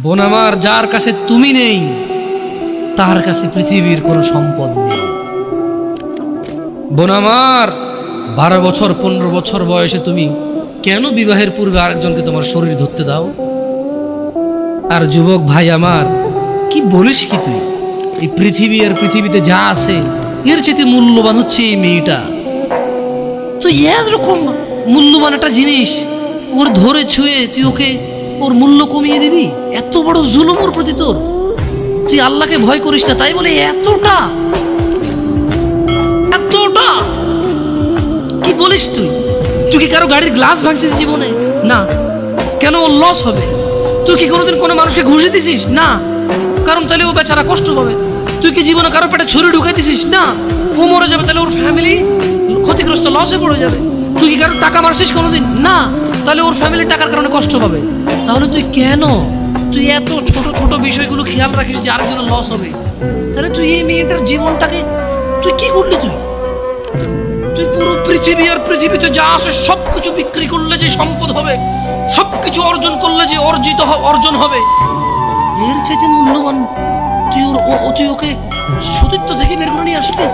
বোন আমার, যার কাছে তুমি নেই তার কাছে পৃথিবীর কোনো সম্পদ নেই। বোন আমার, 12 বছর 15 বছর বয়সে তুমি কেন বিবাহের পূর্বে আরেকজনকে তোমার শরীর ধরতে দাও? আর যুবক ভাই আমার, কি বলিস কি তুই? এই পৃথিবী আর পৃথিবীতে যা আছে এর চেয়ে মূল্যবান হচ্ছে এই মেয়েটা। তো এরকম মূল্যবান একটা জিনিস ওর ধরে ছুঁয়ে তুই ওকে ওর মূল্য কমিয়ে দিবি? এত বড় জুলুম ওর প্রতি তোর! তুই আল্লাহকে ভয় করিস না তাই বলে এতটা এতটা কি বলিস তুই? তুই কি কারো গাড়ির গ্লাস ভাঙছিস জীবনে? না। কেন? ওর লস হবে। তুই কি কোনোদিন কোনো মানুষকে ঘুষি দিছিস? না। কারণ তাহলে ও বেচারা কষ্ট পাবে। তুই কি জীবনে কারো পেটে ছুরি ঢুকাই দিছিস? না। ও মরে যাবে, তাহলে ওর ফ্যামিলি ক্ষতিগ্রস্ত, লসে পড়ে যাবে। তুই কি কারো টাকা মারছিস কোনোদিন? না। তাহলে ওর ফ্যামিলির টাকার কারণে কষ্ট পাবে। তাহলে তুই কেন এত ছোট ছোট বিষয়গুলো খেয়াল রাখিস যে আরেকজনের লস হবে? তাহলে তুই এই মেয়েটার জীবনটাকে তুই কি করলি? তুই পুরো পৃথিবী আর পৃথিবীতে যা আছে সবকিছু বিক্রি করলে যে সম্পদ হবে, সবকিছু অর্জন করলে যে অর্জন হবে, এর চাইতে মূল্যবান তুই ওকে সতীত্ব থেকে বের করে নিয়ে আসলি।